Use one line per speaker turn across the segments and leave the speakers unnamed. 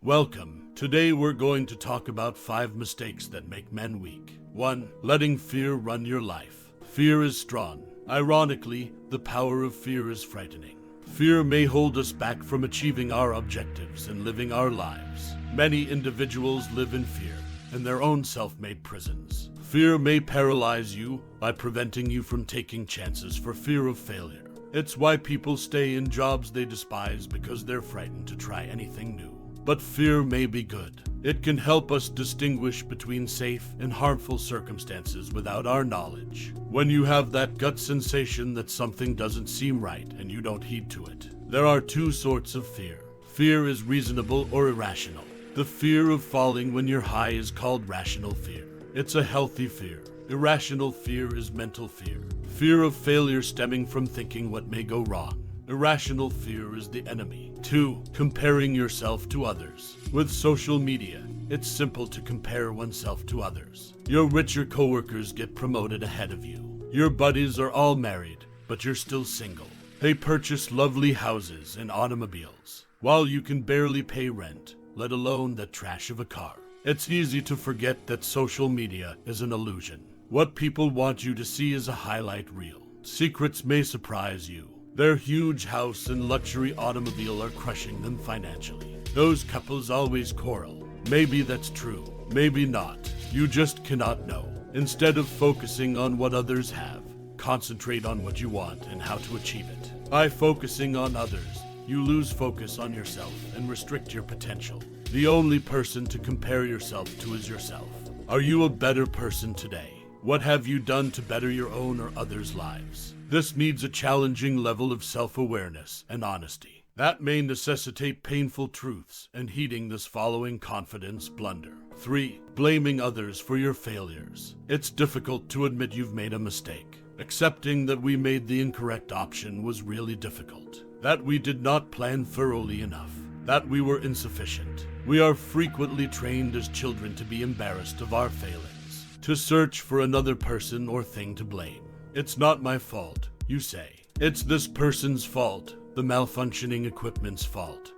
Welcome. Today we're going to talk about 5 mistakes that make men weak. 1. Letting fear run your life. Fear is strong. Ironically, the power of fear is frightening. Fear may hold us back from achieving our objectives and living our lives. Many individuals live in fear, in their own self-made prisons. Fear may paralyze you by preventing you from taking chances for fear of failure. It's why people stay in jobs they despise because they're frightened to try anything new. But fear may be good. It can help us distinguish between safe and harmful circumstances without our knowledge. When you have that gut sensation that something doesn't seem right and you don't heed to it. There are 2 sorts of fear. Fear is reasonable or irrational. The fear of falling when you're high is called rational fear. It's a healthy fear. Irrational fear is mental fear. Fear of failure stemming from thinking what may go wrong. Irrational fear is the enemy. 2. Comparing yourself to others. With social media, it's simple to compare oneself to others. Your richer coworkers get promoted ahead of you. Your buddies are all married, but you're still single. They purchase lovely houses and automobiles, while you can barely pay rent, let alone that trash of a car. It's easy to forget that social media is an illusion. What people want you to see is a highlight reel. Secrets may surprise you. Their huge house and luxury automobile are crushing them financially. Those couples always quarrel. Maybe that's true, maybe not. You just cannot know. Instead of focusing on what others have, concentrate on what you want and how to achieve it. By focusing on others, you lose focus on yourself and restrict your potential. The only person to compare yourself to is yourself. Are you a better person today? What have you done to better your own or others' lives? This needs a challenging level of self-awareness and honesty. That may necessitate painful truths and heeding this following confidence blunder. 3. Blaming others for your failures. It's difficult to admit you've made a mistake. Accepting that we made the incorrect option was really difficult. That we did not plan thoroughly enough. That we were insufficient. We are frequently trained as children to be embarrassed of our failings, to search for another person or thing to blame. It's not my fault, you say. It's this person's fault, the malfunctioning equipment's fault,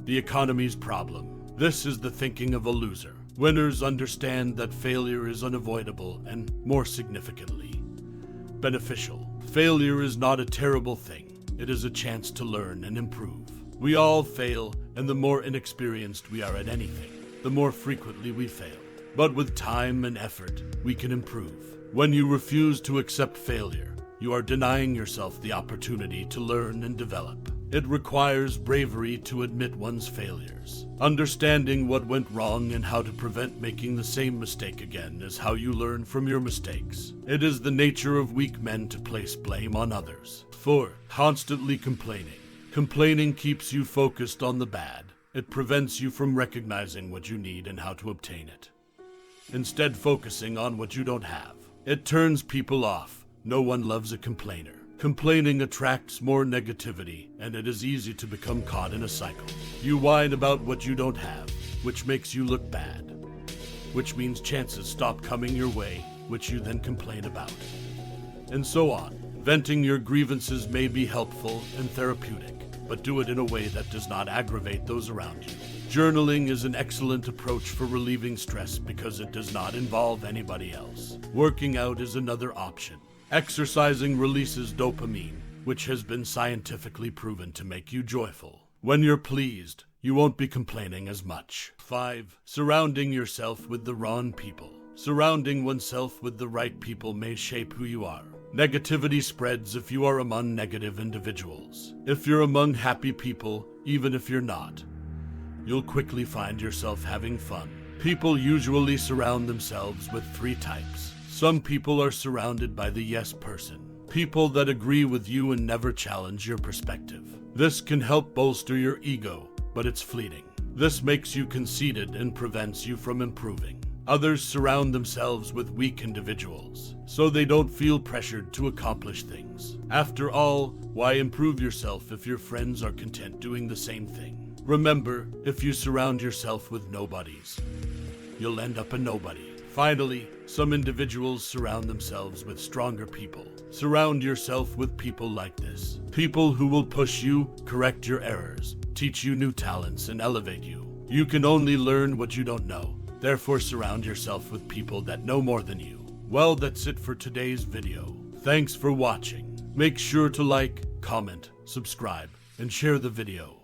the economy's problem. This is the thinking of a loser. Winners understand that failure is unavoidable and, more significantly, beneficial. Failure is not a terrible thing. It is a chance to learn and improve. We all fail, and the more inexperienced we are at anything, the more frequently we fail. But with time and effort, we can improve. When you refuse to accept failure, you are denying yourself the opportunity to learn and develop. It requires bravery to admit one's failures. Understanding what went wrong and how to prevent making the same mistake again is how you learn from your mistakes. It is the nature of weak men to place blame on others. 4. Constantly complaining. Complaining keeps you focused on the bad. It prevents you from recognizing what you need and how to obtain it. Instead, focusing on what you don't have. It turns people off. No one loves a complainer. Complaining attracts more negativity, and it is easy to become caught in a cycle. You whine about what you don't have, which makes you look bad, which means chances stop coming your way, which you then complain about, and so on. Venting your grievances may be helpful and therapeutic, but do it in a way that does not aggravate those around you. Journaling is an excellent approach for relieving stress because it does not involve anybody else. Working out is another option. Exercising releases dopamine, which has been scientifically proven to make you joyful. When you're pleased, you won't be complaining as much. 5. Surrounding yourself with the wrong people. Surrounding oneself with the right people may shape who you are. Negativity spreads if you are among negative individuals. If you're among happy people, even if you're not, you'll quickly find yourself having fun. People usually surround themselves with 3 types. Some people are surrounded by the yes person. People that agree with you and never challenge your perspective. This can help bolster your ego, but it's fleeting. This makes you conceited and prevents you from improving. Others surround themselves with weak individuals, so they don't feel pressured to accomplish things. After all, why improve yourself if your friends are content doing the same thing? Remember, if you surround yourself with nobodies, you'll end up a nobody. Finally, some individuals surround themselves with stronger people. Surround yourself with people like this. People who will push you, correct your errors, teach you new talents, and elevate you. You can only learn what you don't know. Therefore, surround yourself with people that know more than you. Well, that's it for today's video. Thanks for watching. Make sure to like, comment, subscribe, and share the video.